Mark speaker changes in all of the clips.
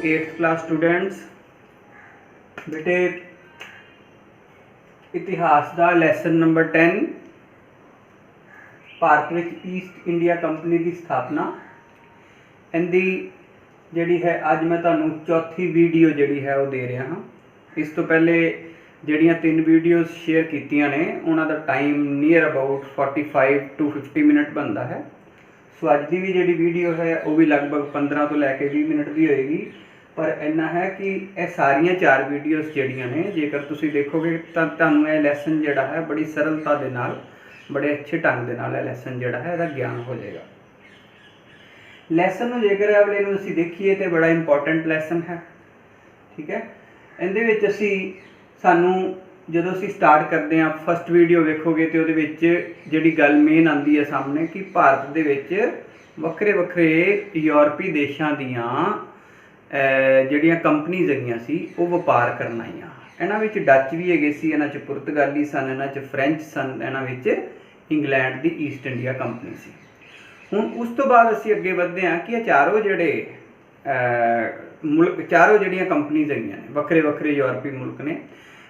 Speaker 1: 8th class students, बेटे इतिहास का लैसन नंबर 10 भारत में ईस्ट इंडिया कंपनी की स्थापना इनकी जी है अज मैं तुहानू चौथी वीडियो जी है वो दे रहा हाँ। इस तो पहले जड़ियाँ 3 वीडियोज़ शेयर कीतियां ने उन्हों का time near about 45 to 50 minute बनता है। सो अज की भी जी वीडियो है वो भी लगभग 15 तो लैके 20 मिनट की होएगी, पर इन्ना है कि यह सारिया 4 वीडियोज़ जड़ियाँ ने जेकर तुसी देखोगे तो तुहानू यह लैसन जिहड़ा है बड़ी सरलता के नाल बड़े अच्छे ढंग के नाल लैसन जिहड़ा है इसका ज्ञान हो जाएगा। लैसन जेकर अगले असीं देखिए तो बड़ा इंपॉर्टेंट लैसन है, ठीक है। इहदे विच असीं सानू जो असीं स्टार्ट करते हैं फस्ट वीडियो वेखोगे तो जी गल मेन आती है सामने कि भारत दे विच वक्रे वक्रे यूरोपी देशों दियां जिहड़ियां कंपनीज हैगियां सी वो वपार करन आईयां। इन्हां विच डच भी हैगे सी, इन्हां च पुर्तगाली सन, इन्हां च फ्रेंच सन, इन्हां विच इंग्लैंड की ईस्ट इंडिया कंपनी सी। हुण उस तो बाद असीं अगे वधदे हैं कि चारों जिहड़े मुल्क चारों जिहड़ियां कंपनीज हैगियां ने वक्रे वक्रे यूरोपी मुल्क ने,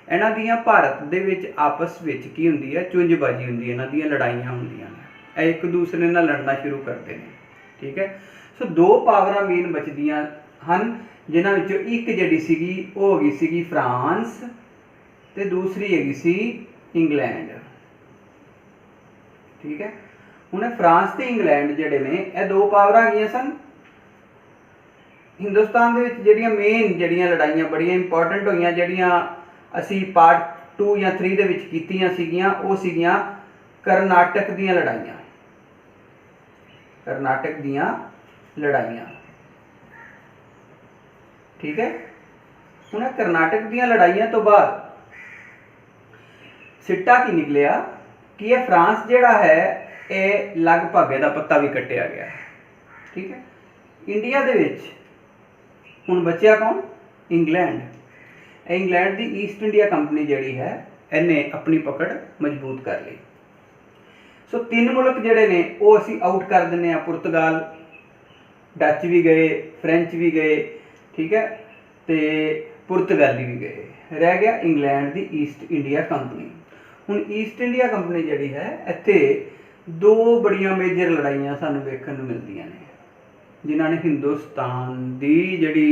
Speaker 1: इन्हां दियां भारत दे विच आपस विच की हुंदी है चुंजबाजी हुंदी है, इन्हां दियां लड़ाइयां हुंदियां ने, एक दूसरे नाल लड़ना शुरू करते हैं, ठीक है। सो 2 पावरां मेन बचदियां हन जिन्हां विचों एक जिहड़ी सीगी वो हो गई सीगी फ्रांस ते दूसरी हैगी सी इंग्लैंड, ठीक है। हुण फ्रांस ते इंग्लैंड जिहड़े ने यह 2 पावरां हैगियां सन। हिंदुस्तान दे विच जिहड़ियां मेन जिहड़ियां लड़ाइयां बड़ियां इंपॉर्टेंट होईयां जिहड़ियां असी पार्ट 2 या 3 दे विच कीतियां सीगियां वो सीगियां कर्नाटक दीयां लड़ाइयां, कर्नाटक दीयां लड़ाइयां, ठीक है। हुण कर्नाटक दीयां लड़ाइयां तो बाद सिट्टा की निकलिया कि यह फ्रांस जिहड़ा है ये लगभग इहदा पत्ता भी कट्टिया गया, ठीक है। इंडिया दे विच हुण बचिया कौन? इंग्लैंड। इंग्लैंड की ईस्ट इंडिया कंपनी जिहड़ी है इन्हें अपनी पकड़ मजबूत कर ली। सो 3 मुल्क जिहड़े ने वो असी आउट कर दिंदे आ, पुर्तगाल, डच भी गए, फ्रेंच भी गए, ठीक है, तो पुर्तगाली भी गए, रह गया इंग्लैंड की ईस्ट इंडिया कंपनी। हुण ईस्ट इंडिया कंपनी जिहड़ी है इत्थे 2 बड़ियां मेजर लड़ाइयां सानू वेखण नूं मिलदियां ने जिन्हां ने हिंदुस्तान की जिहड़ी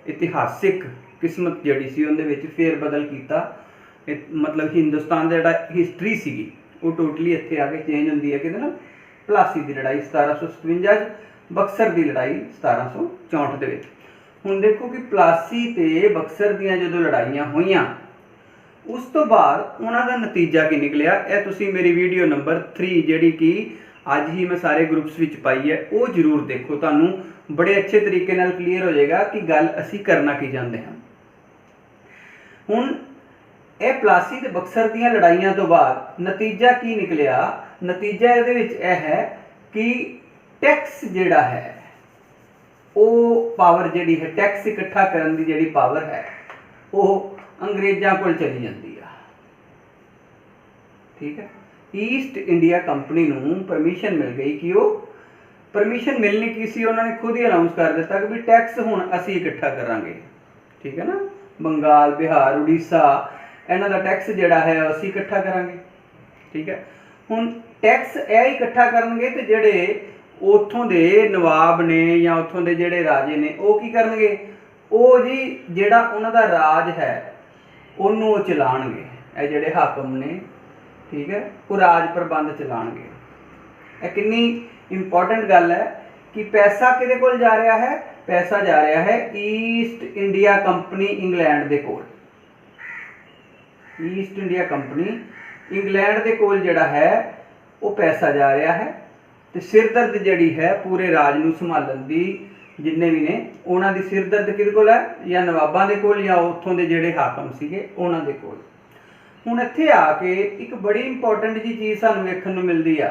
Speaker 1: इतिहासिक किस्मत जिहड़ी सी उहदे विच फेर बदल कीता। मतलब हिंदुस्तान दा जिहड़ा हिस्टरी सीगी वो टोटली इत्थे आके चेंज हुंदी है किहदे नाल? प्लासी की लड़ाई 1757 बक्सर की लड़ाई 1764 दे विच। हुण देखो कि प्लासी ते बक्सर दीयां जदों लड़ाइयां होईयां उस तो बाद उन्हां दा नतीजा की निकलिया। यह तुसीं मेरी वीडियो नंबर 3 जिहड़ी कि अज ही मैं सारे ग्रुप्स विच पाई है वो जरूर देखो, तुहानूं बड़े अच्छे तरीके नाल क्लीयर हो जाएगा कि गल असीं करना की चाहते हैं। हुण यह प्लासी ते बक्सर दीयां लड़ाइयां तो बाद नतीजा की निकलिया? नतीजा इहदे विच यह है कि टैक्स जिहड़ा है वो पावर जिहड़ी है टैक्स इकट्ठा करन दी जिहड़ी पावर है वो अंग्रेज़ां कोल चली जाती है, ठीक है। ईस्ट इंडिया कंपनी नूं परमिशन मिल गई कि वो परमिशन मिलनी की सी, उन्होंने खुद ही अनाउंस कर दिता कि भी टैक्स हुण असीं इकट्ठा करांगे, ठीक है ना। बंगाल, बिहार, उड़ीसा इन्हां दा टैक्स जिहड़ा है असीं इकट्ठा करांगे, ठीक है। हुण टैक्स यह इकट्ठा करनगे ते जिहड़े उत्थों दे नवाब ने या उत्थों दे जिहड़े राजे ने वो की करनगे? वो जी जिहड़ा उन्हां दा राज है उन्होंने वो चलाणगे, ये जिहड़े हाकम ने, ठीक है, वो राज प्रबंध चलाणगे। यह कितनी इंपॉर्टेंट गल है कि पैसा किहदे कोल जा रहा है? पैसा जा रहा है ईस्ट इंडिया कंपनी इंग्लैंड दे कोल। ईस्ट इंडिया कंपनी इंग्लैंड दे कोल जिहड़ा है वो पैसा जा रहा है तो सिरदर्द जिहड़ी है पूरे राज नूं संभालण दी जिन्ने भी ने उन्हां दी सिरदर्द किहदे कोल है? या नवाबां दे कोल या उत्थों दे जिहड़े हाकम सीगे उन्हां दे कोल। हुण इत्थे आके एक बड़ी इंपॉर्टेंट जी चीज़ सानूं वेखण नूं मिलदी आ।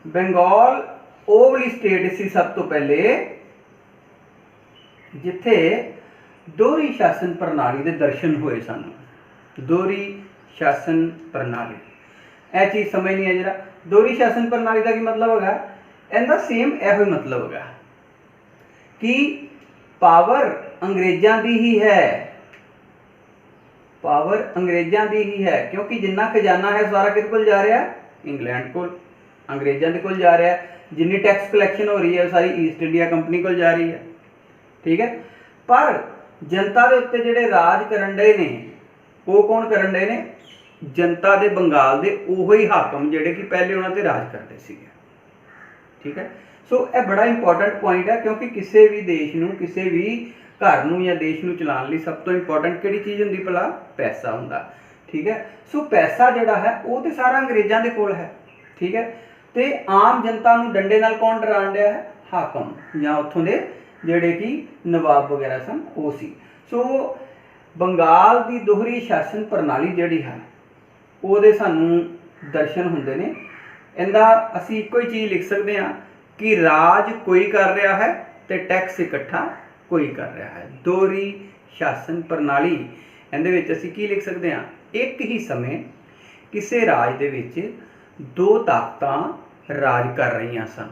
Speaker 1: बंगाल ਉਹ वाली स्टेट सी सब तो पहले जिथे दोहरी शासन प्रणाली के दर्शन हुए सन। दोहरी शासन प्रणाली यह चीज़ समझ नहीं है जरा। दोहरी शासन प्रणाली का की मतलब होगा? इनका सेम यह मतलब होगा कि पावर अंग्रेज़ों की ही है, पावर अंग्रेज़ों की ही है, क्योंकि जिन्ना खजाना है सारा किस कोल जा रहा है, इंग्लैंड को, अंग्रेज़ों के कोल जा रहा है। जिन्नी टैक्स कलैक्शन हो रही है सारी ईस्ट इंडिया कंपनी को जा रही है, ठीक है। पर जनता के उत्ते जिहड़े राज करन डे ने वो कौन करन डे ने, जनता दे बंगाल दे ओही हाकम जिहड़े कि पहले उन्हां ते राज करते सीगे, ठीक है। सो यह बड़ा इंपॉर्टेंट पॉइंट है, क्योंकि किसी भी देश नूं, किसी भी घर नूं या देश नूं चलाउण लई सब तो इंपॉर्टेंट किहड़ी चीज़ हुंदी भला, पैसा हुंदा, ठीक है। सो पैसा जिहड़ा है वो तो सारा अंग्रेज़ों के कोल है, ठीक है। तो आम जनता नूं डंडे नाल कौन डराण दिया है, हाकम या उत्थों दे जिहड़े कि नवाब वगैरह सन वो सी। सो बंगाल की दोहरी शासन प्रणाली जिहड़ी है ਉਹਦੇ ਸਾਨੂੰ दर्शन ਹੁੰਦੇ ने। ਇਹਦਾ ਅਸੀਂ ਇੱਕੋ ਹੀ चीज़ लिख सकते हैं कि राज कोई कर रहा है तो टैक्स इकट्ठा कोई कर रहा है। दोहरी शासन प्रणाली ਇਹਦੇ ਵਿੱਚ ਅਸੀਂ ਕੀ लिख सकते हैं, एक ही समय किसी राज ਦੇ ਵਿੱਚ दो ताकतां राज कर रही सन,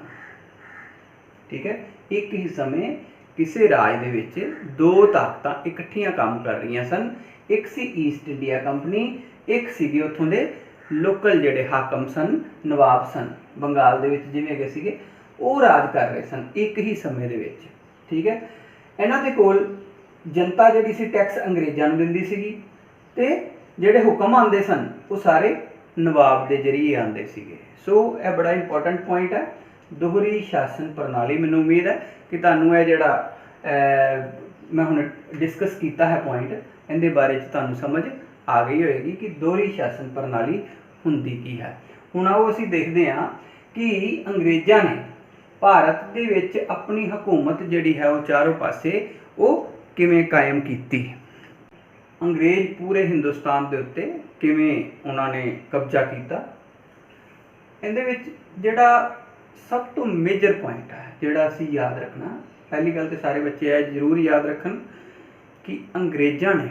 Speaker 1: ठीक है। एक ही समय किसी राज ਦੇ ਵਿੱਚ दो ताकतां इकट्ठियां काम कर रही सन। एक सी ईस्ट इंडिया कंपनी, एक सीगे उत्थों दे लोकल जिहड़े हाकम सन, नवाब सन बंगाल दे विच जिवें हैगे सीगे, वो राज कर रहे सन एक ही समय दे विच, ठीक है। इन्हां दे कोल जनता जिहड़ी सी टैक्स अंग्रेज़ां नूं दिंदी सीगी ते जिहड़े हुकम आंदे सन वो सारे नवाब दे जरिए आंदे सीगे। सो यह बड़ा इंपॉर्टेंट पॉइंट है, दोहरी शासन प्रणाली। मैनूं उम्मीद है कि तुहानूं यह जिहड़ा मैं हुण डिस्कस कीता है पॉइंट, इहदे बारे च तुहानूं समझ आ गई होएगी कि दोहरी शासन प्रणाली हुंदी की है। हुण आओ असीं देखदे हां कि अंग्रेज़ां ने भारत दे विच अपनी हुकूमत जिहड़ी है वो चारों पासे वो किवें कायम कीती। अंग्रेज़ पूरे हिंदुस्तान दे उत्ते किवें उन्हां ने कब्जा कीता। इहदे विच जिहड़ा सब तो मेजर पॉइंट है जिहड़ा असीं याद रखना, पहली गल तो सारे बच्चे है जरूर याद रखन कि अंग्रेज़ां ने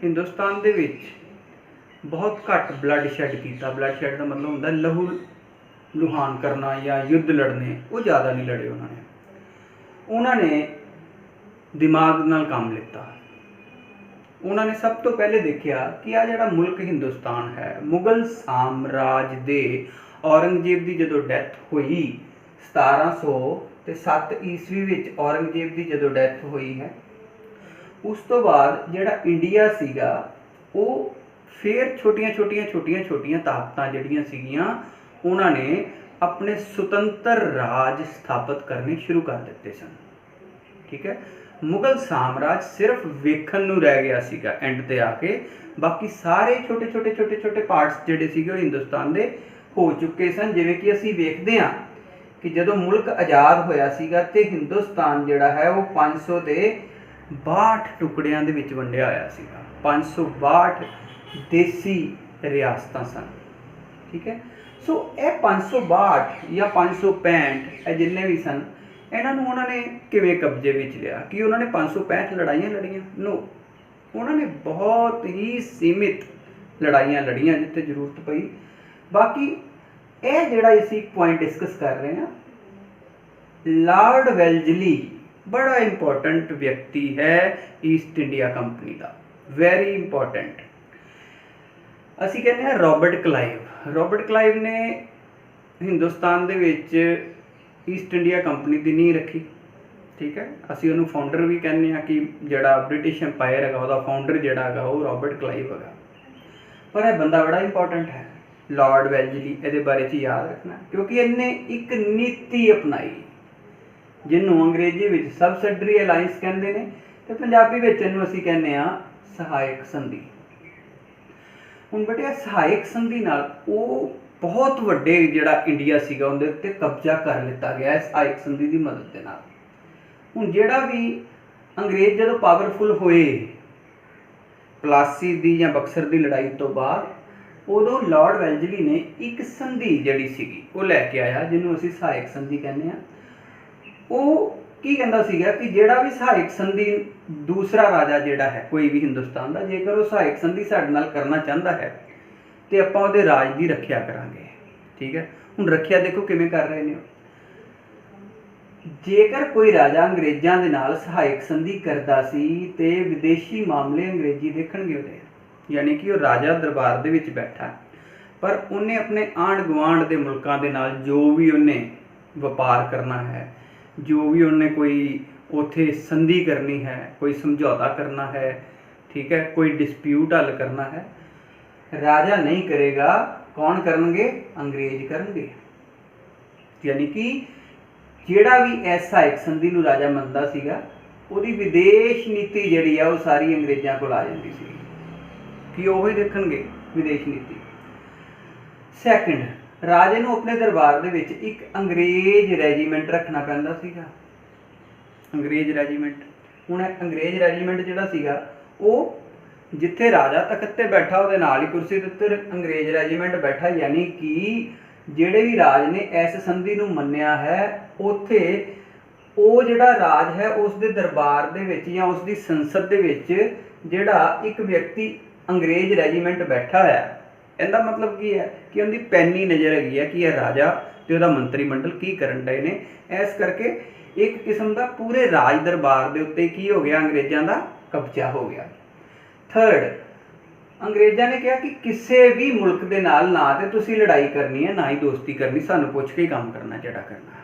Speaker 1: हिंदुस्तान दे विच बहुत घट ब्लड शैड किया। ब्लड शैड का मतलब होंदा लहू लुहान करना या युद्ध लड़ने, वो ज़्यादा नहीं लड़े उन्होंने दिमाग नाल काम लिता। उन्होंने सब तो पहले देखा कि आ जिहड़ा मुल्क हिंदुस्तान है, मुगल साम्राज दे औरंगजेब की जदों डेथ हुई 1707 ईस्वी विच औरंगजेब की जदों डेथ हुई है, उस तो बाद जिहड़ा इंडिया सीगा वो फिर छोटियां छोटियां छोटियां छोटियां ताकतां जिहड़ियां सीगियां उन्होंने अपने सुतंत्र राज स्थापित करने शुरू कर दिते सन, ठीक है। मुगल साम्राज सिर्फ वेखण नूं रह गया सीगा एंड ते आके, बाकी सारे छोटे छोटे छोटे छोटे पार्ट्स जिहड़े सीगे हिंदुस्तान दे हो चुके सन। जिवें कि असीं वेखदे हां कि जदों मुल्क आज़ाद होया सीगा ते हिंदुस्तान जिहड़ा है वो 562 टुकड़ियां दे विच वंडिया होया सीगा। 562 देसी रियासतां सन, ठीक है। सो यह 562 या 565 जिन्ने भी सन, इन्हां नूं उन्होंने किवें कब्जे विच लिया कि उन्होंने 565 लड़ाइयां लड़ियां? नो, उन्होंने बहुत ही सीमित लड़ाइयां लड़ियां जिथे जरूरत पई। बाकी यह जिहड़ा असीं पॉइंट डिस्कस कर रहे हैं, लॉर्ड वेलजली बड़ा इंपॉर्टेंट व्यक्ति है ईस्ट इंडिया कंपनी का, वेरी इंपॉर्टेंट। असीं कहते हैं रॉबर्ट क्लाइव। रॉबर्ट क्लाइव ने हिंदुस्तान दे विच ईस्ट इंडिया कंपनी की नींह रखी, ठीक है। असीं उहनूं फाउंडर भी कहने हैं कि जिहड़ा ब्रिटिश एम्पायर है उसका फाउंडर जिहड़ा है वो रॉबर्ट क्लाइव है। पर यह बंदा बड़ा इंपॉर्टेंट है लॉर्ड वेलजली, ये बारे च याद रखना, क्योंकि इन्हें एक नीति अपनाई जिन्हों अंग्रेजी में सबसिडरी अलायंस कहते हैं तो पंजाबी में इनू असीं कहने सहायक संधि। हुण बेटे सहायक संधि नाल वो बहुत वड्डे जिहड़ा इंडिया सीगा उहदे उत्ते कब्जा कर लिता गया है सहायक संधि की मदद के नाल। हुण जिहड़ा भी अंग्रेज जदों पावरफुल होए प्लासी दी या बक्सर की लड़ाई तो बाद, उदों लॉर्ड वेलजली ने एक संधि जिहड़ी सीगी वो लैके आया जिन्हों असीं सहायक संधि कहने। वो की कहंदा सीगा कि जिहड़ा भी सहायक संधि दूसरा राजा जिहड़ा है कोई भी हिंदुस्तान का, जेकर वो सहायक संधि साडे नाल करना चाहता है तो आपां उहदे राज की रखिया करांगे, ठीक है। हुण रखिया देखो किवें कर रहे हैं। ਜੇਕਰ ਕੋਈ ਰਾਜਾ ਅੰਗਰੇਜ਼ਾਂ ਦੇ ਨਾਲ ਸਹਾਇਕ ਸੰਧੀ ਕਰਦਾ ਸੀ ਤੇ ਵਿਦੇਸ਼ੀ ਮਾਮਲੇ ਅੰਗਰੇਜ਼ੀ ਦੇਖਣਗੇ ਉਹਦੇ, ਯਾਨੀ ਕਿ ਉਹ ਰਾਜਾ ਦਰਬਾਰ ਦੇ ਵਿੱਚ ਬੈਠਾ, ਪਰ ਉਹਨੇ ਆਪਣੇ ਆਂਢ ਗੁਆਂਢ ਦੇ ਮੁਲਕਾਂ ਦੇ ਨਾਲ ਜੋ ਵੀ ਉਹਨੇ ਵਪਾਰ ਕਰਨਾ ਹੈ, ਜੋ ਵੀ ਉਹਨੇ ਕੋਈ ਉੱਥੇ ਸੰਧੀ ਕਰਨੀ ਹੈ, ਕੋਈ ਸਮਝੌਤਾ ਕਰਨਾ ਹੈ, ਠੀਕ ਹੈ, ਕੋਈ ਡਿਸਪਿਊਟ ਹੱਲ ਕਰਨਾ ਹੈ, ਰਾਜਾ ਨਹੀਂ ਕਰੇਗਾ। ਕੌਣ ਕਰਨਗੇ? ਅੰਗਰੇਜ਼ ਕਰਨਗੇ। ਯਾਨੀ ਕਿ ਜਿਹੜਾ ਵੀ ਇਸ ਸਹਾਇਕ ਸੰਧੀ ਨੂੰ ਰਾਜਾ ਮੰਨਦਾ ਸੀਗਾ, ਉਹਦੀ ਵਿਦੇਸ਼ ਨੀਤੀ ਜਿਹੜੀ ਆ ਉਹ ਸਾਰੀ ਅੰਗਰੇਜ਼ਾਂ ਕੋਲ ਆ ਜਾਂਦੀ ਸੀ ਕਿ ਉਹ ਹੀ ਦੇਖਣਗੇ ਵਿਦੇਸ਼ ਨੀਤੀ। ਸੈਕਿੰਡ, ਰਾਜੇ ਨੂੰ ਆਪਣੇ ਦਰਬਾਰ ਦੇ ਵਿੱਚ ਇੱਕ ਅੰਗਰੇਜ਼ ਰੈਜੀਮੈਂਟ ਰੱਖਣਾ ਪੈਂਦਾ ਸੀਗਾ। ਅੰਗਰੇਜ਼ ਰੈਜੀਮੈਂਟ, ਹੁਣ ਅੰਗਰੇਜ਼ ਰੈਜੀਮੈਂਟ ਜਿਹੜਾ ਸੀਗਾ ਉਹ ਜਿੱਥੇ ਰਾਜਾ ਤਖਤ ਤੇ ਬੈਠਾ ਉਹਦੇ ਨਾਲ ਹੀ ਕੁਰਸੀ ਦੇ ਉੱਤੇ ਅੰਗਰੇਜ਼ ਰੈਜੀਮੈਂਟ ਬੈਠਾ, ਯਾਨੀ ਕਿ ਜਿਹੜੇ ਵੀ ਰਾਜ ਨੇ ਇਸ ਸੰਧੀ ਨੂੰ ਮੰਨਿਆ ਹੈ ਉੱਥੇ ਉਹ ਜਿਹੜਾ ਰਾਜ ਹੈ ਉਸ ਦੇ ਦਰਬਾਰ ਦੇ ਵਿੱਚ ਜਾਂ ਉਸ ਦੀ ਸੰਸਦ ਦੇ ਵਿੱਚ ਜਿਹੜਾ ਇੱਕ ਵਿਅਕਤੀ ਅੰਗਰੇਜ਼ ਰੈਜੀਮੈਂਟ ਬੈਠਾ ਹੈ, ਇਹਦਾ ਮਤਲਬ ਕੀ ਹੈ ਕਿ ਉਹਦੀ ਪੈਨੀ ਨਜ਼ਰ ਹੈਗੀ ਹੈ ਕਿ ਇਹ ਰਾਜਾ ਤੇ ਉਹਦਾ ਮੰਤਰੀ ਮੰਡਲ ਕੀ ਕਰਨ ਡਏ ਨੇ। ਇਸ ਕਰਕੇ ਇੱਕ ਕਿਸਮ ਦਾ ਪੂਰੇ ਰਾਜ ਦਰਬਾਰ ਦੇ ਉੱਤੇ ਕੀ ਹੋ ਗਿਆ? ਅੰਗਰੇਜ਼ਾਂ ਦਾ ਕਬਜ਼ਾ ਹੋ ਗਿਆ। ਥਰਡ, ਅੰਗਰੇਜ਼ਾਂ ਨੇ ਕਿਹਾ ਕਿ ਕਿਸੇ ਵੀ ਮੁਲਕ ਦੇ ਨਾਲ ਨਾ ਤੇ ਤੁਸੀਂ ਲੜਾਈ ਕਰਨੀ ਹੈ, ਨਾ ਹੀ ਦੋਸਤੀ ਕਰਨੀ, ਸਾਨੂੰ ਪੁੱਛ ਕੇ ਹੀ ਕੰਮ ਕਰਨਾ ਜਿਹੜਾ ਕਰਨਾ ਹੈ,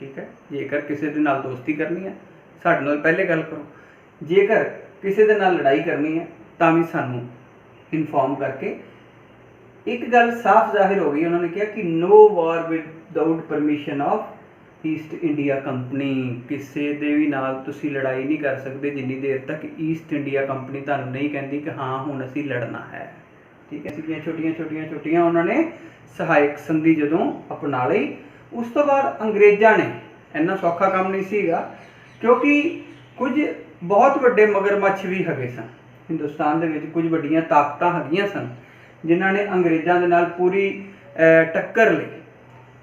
Speaker 1: ਠੀਕ ਹੈ। ਜੇਕਰ ਕਿਸੇ ਦੇ ਨਾਲ ਦੋਸਤੀ ਕਰਨੀ ਹੈ ਸਾਡੇ ਨਾਲ ਪਹਿਲੇ ਗੱਲ ਕਰੋ, ਜੇਕਰ ਕਿਸੇ ਦੇ ਨਾਲ ਲੜਾਈ ਕਰਨੀ ਹੈ ਤਾਂ ਵੀ ਸਾਨੂੰ ਇਨਫੋਰਮ ਕਰਕੇ। ਇੱਕ ਗੱਲ ਸਾਫ਼ ਜ਼ਾਹਿਰ ਹੋ ਗਈ, ਉਹਨਾਂ ਨੇ ਕਿਹਾ ਕਿ no war without permission of East India company, ਕਿਸੇ ਦੇ ਵੀ ਨਾਲ ਤੁਸੀਂ ਲੜਾਈ ਨਹੀਂ ਕਰ ਸਕਦੇ ਜਿੰਨੀ ਦੇਰ ਤੱਕ ਈਸਟ ਇੰਡੀਆ ਕੰਪਨੀ ਤੁਹਾਨੂੰ ਨਹੀਂ ਕਹਿੰਦੀ ਕਿ ਹਾਂ ਹੁਣ ਅਸੀਂ ਲੜਨਾ ਹੈ, ਠੀਕ ਹੈ। ਸੀਗੀਆਂ ਛੋਟੀਆਂ ਉਹਨਾਂ ਨੇ ਸਹਾਇਕ ਸੰਧੀ ਜਦੋਂ ਅਪਣਾ ਲਈ। ਉਸ ਤੋਂ ਬਾਅਦ ਅੰਗਰੇਜ਼ਾਂ ਨੇ, ਇੰਨਾ ਸੌਖਾ ਕੰਮ ਨਹੀਂ ਸੀਗਾ ਕਿਉਂਕਿ ਕੁਝ ਬਹੁਤ ਵੱਡੇ ਮਗਰਮੱਛ ਵੀ ਹੈਗੇ ਸਨ ਹਿੰਦੁਸਤਾਨ ਦੇ ਵਿੱਚ, ਕੁਝ ਵੱਡੀਆਂ ਤਾਕਤਾਂ ਹੈਗੀਆਂ ਸਨ ਜਿਨ੍ਹਾਂ ਨੇ ਅੰਗਰੇਜ਼ਾਂ ਦੇ ਨਾਲ ਪੂਰੀ ਟੱਕਰ ਲਈ।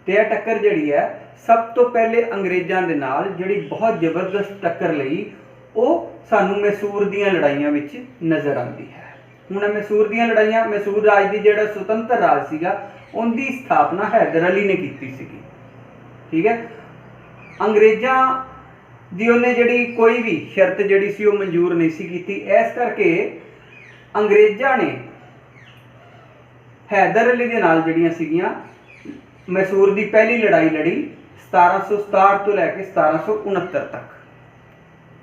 Speaker 1: ਤੇ ਇਹ ਟੱਕਰ ਜਿਹੜੀ ਹੈ ਸਭ ਤੋਂ ਪਹਿਲੇ ਅੰਗਰੇਜ਼ਾਂ ਦੇ ਨਾਲ ਜਿਹੜੀ ਬਹੁਤ ਜ਼ਬਰਦਸਤ ਟੱਕਰ ਲਈ ਉਹ ਸਾਨੂੰ ਮੈਸੂਰ ਦੀਆਂ ਲੜਾਈਆਂ ਵਿੱਚ ਨਜ਼ਰ ਆਉਂਦੀ ਹੈ। ਹੁਣ ਮੈਸੂਰ ਦੀਆਂ ਲੜਾਈਆਂ, ਮੈਸੂਰ ਰਾਜ ਦੀ ਜਿਹੜਾ ਸੁਤੰਤਰ ਰਾਜ ਸੀਗਾ ਉਹਦੀ ਸਥਾਪਨਾ ਹੈਦਰ ਅਲੀ ਨੇ ਕੀਤੀ ਸੀਗੀ, ਠੀਕ ਹੈ। ਅੰਗਰੇਜ਼ਾਂ ਦੀ ਉਹਨੇ ਜਿਹੜੀ ਕੋਈ ਵੀ ਸ਼ਰਤ ਜਿਹੜੀ ਸੀ ਉਹ ਮਨਜ਼ੂਰ ਨਹੀਂ ਸੀ ਕੀਤੀ। ਇਸ ਕਰਕੇ ਅੰਗਰੇਜ਼ਾਂ ਨੇ ਹੈਦਰ ਅਲੀ ਦੇ ਨਾਲ ਜਿਹੜੀਆਂ ਸੀਗੀਆਂ ਮੈਸੂਰ ਦੀ ਪਹਿਲੀ ਲੜਾਈ ਲੜੀ 1767 ਤੋਂ ਲੈ ਕੇ 1769 ਤੱਕ।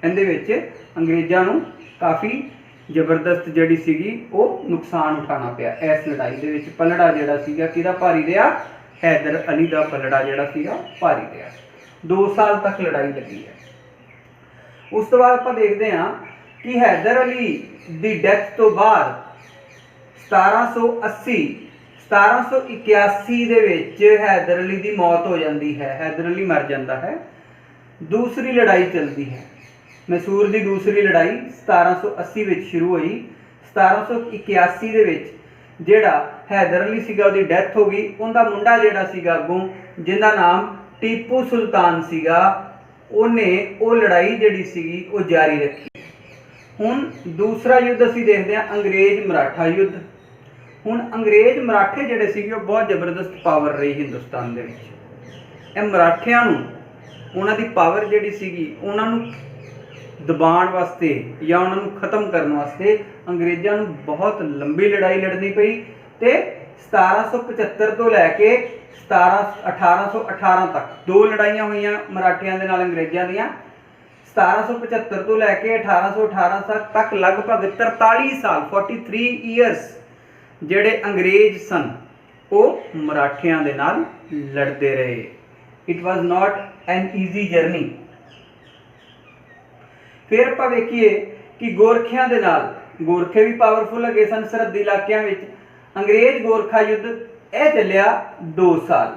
Speaker 1: ਇਹਦੇ ਵਿੱਚ ਅੰਗਰੇਜ਼ਾਂ ਨੂੰ ਕਾਫੀ ਜ਼ਬਰਦਸਤ ਜਿਹੜੀ ਸੀਗੀ ਉਹ ਨੁਕਸਾਨ ਉਠਾਉਣਾ ਪਿਆ। ਇਸ ਲੜਾਈ ਦੇ ਵਿੱਚ ਪਲੜਾ ਜਿਹੜਾ ਸੀਗਾ ਕਿਹਦਾ ਭਾਰੀ ਰਿਹਾ? ਹੈਦਰ ਅਲੀ ਦਾ ਪਲੜਾ ਜਿਹੜਾ ਸੀਗਾ ਭਾਰੀ ਰਿਹਾ। 2 ਸਾਲ ਤੱਕ ਲੜਾਈ ਲੱਗੀ ਹੈ। ਉਸ ਤੋਂ ਬਾਅਦ ਆਪਾਂ ਦੇਖਦੇ ਹਾਂ ਕਿ ਹੈਦਰ ਅਲੀ ਦੀ ਡੈਥ ਤੋਂ ਬਾਅਦ 1781 ਦੇ ਵਿੱਚ ਹੈਦਰ ਅਲੀ ਦੀ ਮੌਤ ਹੋ ਜਾਂਦੀ ਹੈ, ਹੈਦਰ ਅਲੀ ਮਰ ਜਾਂਦਾ ਹੈ। ਦੂਸਰੀ ਲੜਾਈ ਚੱਲਦੀ ਹੈ, ਮੈਸੂਰ ਦੀ ਦੂਸਰੀ ਲੜਾਈ 1780 ਵਿੱਚ ਸ਼ੁਰੂ ਹੋਈ। 1781 ਦੇ ਵਿੱਚ ਜਿਹੜਾ ਹੈਦਰ ਅਲੀ ਸੀਗਾ ਉਹਦੀ ਡੈਥ ਹੋ ਗਈ। ਉਹਦਾ ਮੁੰਡਾ ਜਿਹੜਾ ਸੀਗਾ ਅੱਗੋਂ, ਜਿਹਦਾ ਨਾਮ ਟੀਪੂ ਸੁਲਤਾਨ ਸੀਗਾ, ਉਹਨੇ ਉਹ ਲੜਾਈ ਜਿਹੜੀ ਸੀਗੀ ਉਹ ਜਾਰੀ ਰੱਖੀ। ਹੁਣ ਦੂਸਰਾ ਯੁੱਧ ਅਸੀਂ ਦੇਖਦੇ ਹਾਂ, ਅੰਗਰੇਜ਼ ਮਰਾਠਾ ਯੁੱਧ। ਹੁਣ ਅੰਗਰੇਜ਼ ਮਰਾਠੇ ਜਿਹੜੇ ਸੀਗੇ ਉਹ ਬਹੁਤ ਜ਼ਬਰਦਸਤ ਪਾਵਰ ਰਹੀ ਹਿੰਦੁਸਤਾਨ ਦੇ ਵਿੱਚ। ਇਹ ਮਰਾਠਿਆਂ ਨੂੰ, ਉਹਨਾਂ ਦੀ ਪਾਵਰ ਜਿਹੜੀ ਸੀਗੀ, ਉਹਨਾਂ ਨੂੰ ਦਬਾਉਣ ਵਾਸਤੇ ਜਾਂ ਉਹਨਾਂ ਨੂੰ ਖਤਮ ਕਰਨ ਵਾਸਤੇ ਅੰਗਰੇਜ਼ਾਂ ਨੂੰ ਬਹੁਤ ਲੰਬੀ ਲੜਾਈ ਲੜਨੀ ਪਈ। ਤੇ 1775 ਤੋਂ ਲੈ ਕੇ 1818 ਤੱਕ 2 ਲੜਾਈਆਂ ਹੋਈਆਂ ਮਰਾਠਿਆਂ ਦੇ ਨਾਲ ਅੰਗਰੇਜ਼ਾਂ ਦੀਆਂ। 1775 ਤੋਂ ਲੈ ਕੇ 1818 ਤੱਕ ਲਗਭਗ 43 ਸਾਲ 43 ਈਅਰਸ ਜਿਹੜੇ ਅੰਗਰੇਜ਼ ਸਨ ਉਹ ਮਰਾਠਿਆਂ ਦੇ ਨਾਲ ਲੜਦੇ ਰਹੇ। It was not N easy journey. ਫਿਰ ਆਪਾਂ ਵੇਖੀਏ ਕਿ ਗੋਰਖਿਆਂ ਦੇ ਨਾਲ, ਗੋਰਖੇ ਵੀ ਪਾਵਰਫੁਲ ਹੈਗੇ ਸਨ ਸਰਹੱਦੀ ਇਲਾਕਿਆਂ ਵਿੱਚ। ਅੰਗਰੇਜ਼ ਗੋਰਖਾ ਯੁੱਧ ਇਹ ਚੱਲਿਆ 2 ਸਾਲ।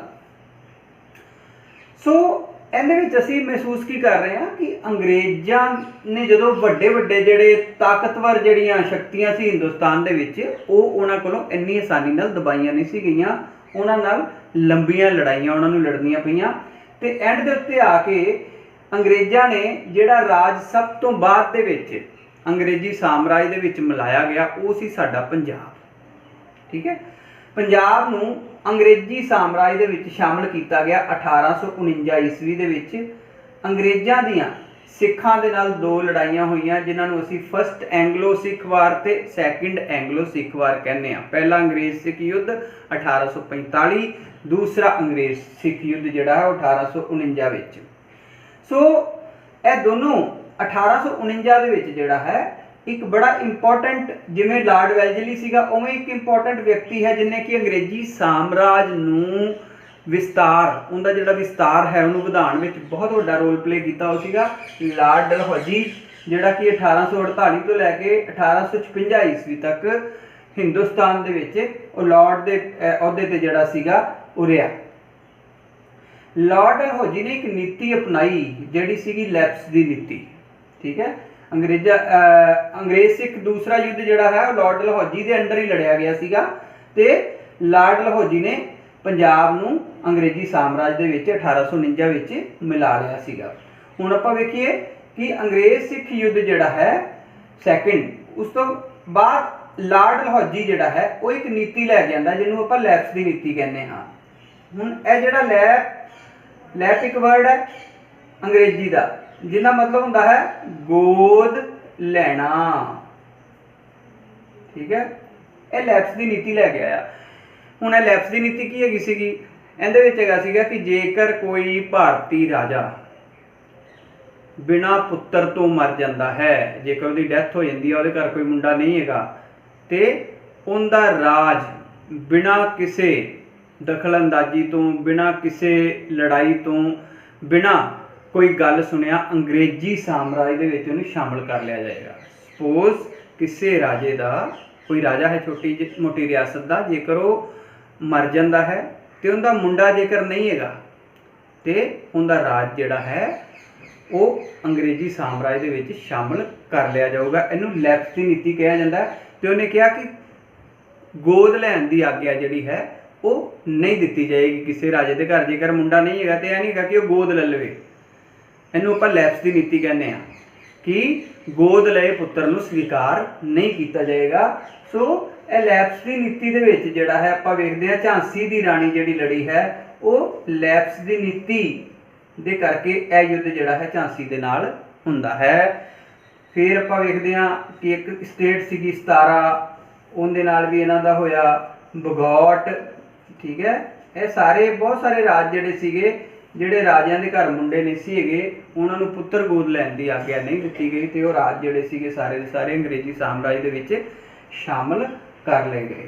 Speaker 1: ਸੋ ਇਹਦੇ ਵਿੱਚ ਅਸੀਂ ਮਹਿਸੂਸ ਕੀ ਕਰ ਰਹੇ ਹਾਂ ਕਿ ਅੰਗਰੇਜ਼ਾਂ ਨੇ ਜਦੋਂ ਵੱਡੇ ਵੱਡੇ ਜਿਹੜੇ ਤਾਕਤਵਰ ਜਿਹੜੀਆਂ ਸ਼ਕਤੀਆਂ ਸੀ ਹਿੰਦੁਸਤਾਨ ਦੇ ਵਿੱਚ, ਉਹ ਉਹਨਾਂ ਕੋਲੋਂ ਇੰਨੀ ਆਸਾਨੀ ਨਾਲ ਦਬਾਈਆਂ ਨਹੀਂ ਸੀ ਗਈਆਂ। ਉਹਨਾਂ ਨਾਲ ਲੰਬੀਆਂ ਲੜਾਈਆਂ ਉਹਨਾਂ ਨੂੰ ਲੜਨੀਆਂ ਪਈਆਂ। ਤੇ ਐਂਡ ਦੇ ਉੱਤੇ ਆ ਕੇ ਅੰਗਰੇਜ਼ਾਂ ਨੇ ਜਿਹੜਾ ਰਾਜ ਸਭ ਤੋਂ ਬਾਅਦ ਦੇ ਵਿੱਚ ਅੰਗਰੇਜ਼ੀ ਸਾਮਰਾਜ ਦੇ ਵਿੱਚ ਮਿਲਾਇਆ ਗਿਆ ਉਹ ਸੀ ਸਾਡਾ ਪੰਜਾਬ, ਠੀਕ ਹੈ। ਪੰਜਾਬ ਨੂੰ ਅੰਗਰੇਜ਼ੀ ਸਾਮਰਾਜ ਦੇ ਵਿੱਚ ਸ਼ਾਮਲ ਕੀਤਾ ਗਿਆ 1849 ਈਸਵੀ ਦੇ ਵਿੱਚ। ਅੰਗਰੇਜ਼ਾਂ ਦੀਆਂ ਸਿੱਖਾਂ ਦੇ ਨਾਲ ਦੋ ਲੜਾਈਆਂ ਹੋਈਆਂ, ਜਿਨ੍ਹਾਂ ਨੂੰ ਅਸੀਂ ਫਸਟ ਐਂਗਲੋ ਸਿੱਖ ਵਾਰ ਤੇ ਸੈਕਿੰਡ ਐਂਗਲੋ ਸਿੱਖ ਵਾਰ ਕਹਿੰਦੇ ਆ। ਪਹਿਲਾ ਅੰਗਰੇਜ਼ ਸਿੱਖ ਯੁੱਧ 1845, ਦੂਸਰਾ ਅੰਗਰੇਜ਼ ਸਿੱਖ ਯੁੱਧ ਜਿਹੜਾ ਹੈ ਉਹ 1849 ਵਿੱਚ। ਸੋ ਇਹ ਦੋਨੋਂ 1849 ਦੇ ਵਿੱਚ ਜਿਹੜਾ ਹੈ ਇੱਕ ਬੜਾ ਇੰਪੋਰਟੈਂਟ, ਜਿਵੇਂ ਲਾਰਡ ਵੈਲਜ਼ਲੀ ਸੀਗਾ ਉਵੇਂ ਇੱਕ ਇੰਪੋਰਟੈਂਟ ਵਿਅਕਤੀ ਹੈ ਜਿਹਨੇ ਕਿ ਅੰਗਰੇਜ਼ੀ ਸਾਮਰਾਜ ਨੂੰ ਵਿਸਤਾਰ, ਉਹਦਾ ਜਿਹੜਾ ਵਿਸਤਾਰ ਹੈ ਉਹਨੂੰ ਵਧਾਉਣ ਵਿੱਚ ਬਹੁਤ ਵੱਡਾ ਰੋਲ ਪਲੇ ਕੀਤਾ। ਉਹ ਸੀਗਾ ਲਾਰਡ ਡਲਹੌਜ਼ੀ, ਜਿਹੜਾ ਕਿ 1848 ਤੋਂ ਲੈ ਕੇ 1856 ਈਸਵੀ ਤੱਕ ਹਿੰਦੁਸਤਾਨ ਦੇ ਵਿੱਚ ਉਹ ਲਾਰਡ ਦੇ ਅਹੁਦੇ ਤੇ ਜਿਹੜਾ ਸੀਗਾ ਉਹ ਰਿਹਾ। ਲਾਰਡ ਡਲਹੌਜ਼ੀ ਨੇ ਇੱਕ ਨੀਤੀ ਅਪਣਾਈ ਜਿਹੜੀ ਸੀਗੀ ਲੈਪਸ ਦੀ ਨੀਤੀ। ਠੀਕ ਹੈ, ਅੰਗਰੇਜ਼ ਸਿੱਖ ਦੂਸਰਾ ਯੁੱਧ ਜਿਹੜਾ ਹੈ ਉਹ ਲਾਰਡ ਡਲਹੌਜ਼ੀ ਦੇ ਅੰਡਰ ਹੀ ਲੜਿਆ ਗਿਆ ਸੀਗਾ ਤੇ ਲਾਰਡ ਡਲਹੌਜ਼ੀ ਨੇ ਪੰਜਾਬ ਨੂੰ ਅੰਗਰੇਜ਼ੀ ਸਾਮਰਾਜ ਦੇ ਵਿੱਚ 1849 ਵਿੱਚ ਮਿਲਾ ਲਿਆ ਸੀਗਾ। ਹੁਣ ਆਪਾਂ ਵੇਖੀਏ ਕਿ ਅੰਗਰੇਜ਼ ਸਿੱਖ ਯੁੱਧ ਜਿਹੜਾ ਹੈ ਸੈਕਿੰਡ, ਉਸ ਤੋਂ ਬਾਅਦ ਲਾਰਡ ਡਲਹੌਜ਼ੀ ਜਿਹੜਾ ਹੈ ਉਹ ਇੱਕ ਨੀਤੀ ਲੈ ਕੇ ਆਉਂਦਾ ਜਿਹਨੂੰ ਆਪਾਂ ਲੈਪਸ ਦੀ ਨੀਤੀ ਕਹਿੰਦੇ ਹਾਂ। ਹੁਣ ਇਹ ਜਿਹੜਾ ਲੈਪ ਇੱਕ ਵਰਡ ਹੈ ਅੰਗਰੇਜ਼ੀ ਦਾ ਜਿਹਦਾ ਮਤਲਬ ਹੁੰਦਾ ਹੈ ਗੋਦ ਲੈਣਾ। ਠੀਕ ਹੈ, ਇਹ ਲੈਪਸ ਦੀ ਨੀਤੀ ਲੈ ਕੇ ਆਇਆ। ਹੁਣ ਇਹ ਲੈਪਸ ਦੀ ਨੀਤੀ ਕੀ ਹੈਗੀ ਸੀਗੀ? ਇਹਦੇ ਵਿੱਚ ਹੈਗਾ ਸੀਗਾ ਕਿ ਜੇਕਰ ਕੋਈ ਭਾਰਤੀ ਰਾਜਾ ਬਿਨਾਂ ਪੁੱਤਰ ਤੋਂ ਮਰ ਜਾਂਦਾ ਹੈ, ਜੇਕਰ ਉਹਦੀ ਡੈਥ ਹੋ ਜਾਂਦੀ ਹੈ, ਉਹਦੇ ਘਰ ਕੋਈ ਮੁੰਡਾ ਨਹੀਂ ਹੈਗਾ, ਤੇ ਉਹਦਾ ਰਾਜ ਬਿਨਾਂ ਕਿਸੇ ਦਖਲਅੰਦਾਜ਼ੀ ਤੋਂ, ਬਿਨਾਂ ਕਿਸੇ ਲੜਾਈ ਤੋਂ, ਬਿਨਾਂ ਕੋਈ ਗੱਲ ਸੁਣਿਆ ਅੰਗਰੇਜ਼ੀ ਸਾਮਰਾਜ ਦੇ ਵਿੱਚ ਉਹਨੂੰ ਸ਼ਾਮਲ ਕਰ ਲਿਆ ਜਾਏਗਾ। ਸਪੋਜ਼ ਕਿਸੇ ਰਾਜੇ ਦਾ, ਕੋਈ ਰਾਜਾ ਹੈ ਛੋਟੀ ਮੋਟੀ ਰਿਆਸਤ ਦਾ, ਜੇਕਰ ਉਹ ਮਰ ਜਾਂਦਾ ਹੈ ਤੇ ਉਹਦਾ ਮੁੰਡਾ ਜੇਕਰ ਨਹੀਂ ਹੈਗਾ ਤੇ ਉਹਦਾ ਰਾਜ ਜਿਹੜਾ ਹੈ ਉਹ ਅੰਗਰੇਜ਼ੀ ਸਾਮਰਾਜ ਦੇ ਵਿੱਚ ਸ਼ਾਮਲ ਕਰ ਲਿਆ ਜਾਊਗਾ। ਇਹਨੂੰ ਲੈਪਸ ਦੀ ਨੀਤੀ ਕਿਹਾ ਜਾਂਦਾ। ਤੇ ਉਹਨੇ ਕਿਹਾ ਕਿ ਗੋਦ ਲੈਣ ਦੀ ਆਗਿਆ ਜਿਹੜੀ ਹੈ ਉਹ ਨਹੀਂ ਦਿੱਤੀ ਜਾਏਗੀ ਕਿਸੇ ਰਾਜੇ ਦੇ ਘਰ, ਜੇਕਰ ਮੁੰਡਾ ਨਹੀਂ ਹੈਗਾ ਤੇ ਇਹ ਨਹੀਂ ਹੈਗਾ ਕਿ ਉਹ ਗੋਦ ਲੈ ਲਵੇ। ਇਹਨੂੰ ਆਪਾਂ ਲੈਪਸ ਦੀ ਨੀਤੀ ਕਹਿੰਦੇ ਹਾਂ ਕਿ ਗੋਦ ਲਏ ਪੁੱਤਰ ਨੂੰ ਸਵੀਕਾਰ ਨਹੀਂ ਕੀਤਾ ਜਾਏਗਾ। ਸੋ ਇਹ ਲੈਪਸ ਦੀ ਨੀਤੀ ਦੇ ਵਿੱਚ ਜਿਹੜਾ ਹੈ ਆਪਾਂ ਵੇਖਦੇ ਹਾਂ ਝਾਂਸੀ ਦੀ ਰਾਣੀ ਜਿਹੜੀ ਲੜੀ ਹੈ ਉਹ ਲੈਪਸ ਦੀ ਨੀਤੀ ਦੇ ਕਰਕੇ ਇਹ ਯੁੱਧ ਜਿਹੜਾ ਹੈ ਝਾਂਸੀ ਦੇ ਨਾਲ ਹੁੰਦਾ ਹੈ। ਫਿਰ ਆਪਾਂ ਵੇਖਦੇ ਹਾਂ ਕਿ ਇੱਕ ਸਟੇਟ ਸੀਗੀ 17, ਉਹਦੇ ਨਾਲ ਵੀ ਇਹਨਾਂ ਦਾ ਹੋਇਆ ਬਗੌਟ। ਠੀਕ ਹੈ, ਇਹ ਸਾਰੇ ਬਹੁਤ ਸਾਰੇ ਰਾਜ ਜਿਹੜੇ ਸੀਗੇ, ਜਿਹੜੇ ਰਾਜਿਆਂ ਦੇ ਘਰ ਮੁੰਡੇ ਨਹੀਂ ਸੀ ਹੈਗੇ, ਉਹਨਾਂ ਨੂੰ ਪੁੱਤਰ ਗੋਦ ਲੈਣ ਦੀ ਆਗਿਆ ਨਹੀਂ ਦਿੱਤੀ ਗਈ ਤੇ ਉਹ ਰਾਜ ਜਿਹੜੇ ਸੀਗੇ ਸਾਰੇ ਦੇ ਸਾਰੇ ਅੰਗਰੇਜ਼ੀ ਸਾਮਰਾਜ ਦੇ ਵਿੱਚ ਸ਼ਾਮਲ ਕਰ ਲਏ ਗਏ।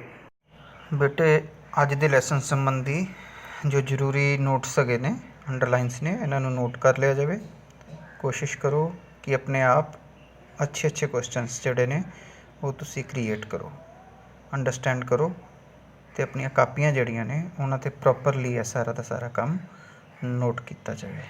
Speaker 2: ਬੇਟੇ ਅੱਜ ਦੇ ਲੈਸਨ ਸੰਬੰਧੀ ਜੋ ਜ਼ਰੂਰੀ ਨੋਟਸ ਹੈਗੇ ਨੇ, ਅੰਡਰਲਾਈਨਸ ਨੇ, ਇਹਨਾਂ ਨੂੰ ਨੋਟ ਕਰ ਲਿਆ ਜਾਵੇ। ਕੋਸ਼ਿਸ਼ ਕਰੋ ਕਿ ਆਪਣੇ ਆਪ ਅੱਛੇ ਕੁਐਸਚਨਸ ਜਿਹੜੇ ਨੇ ਉਹ ਤੁਸੀਂ ਕ੍ਰੀਏਟ ਕਰੋ, ਅੰਡਰਸਟੈਂਡ ਕਰੋ ਤੇ ਆਪਣੀਆਂ ਕਾਪੀਆਂ ਜਿਹੜੀਆਂ ਨੇ ਉਹਨਾਂ 'ਤੇ ਪ੍ਰੋਪਰਲੀ ਇਹ ਸਾਰਾ ਦਾ ਸਾਰਾ ਕੰਮ ਨੋਟ ਕੀਤਾ ਜਾਵੇ।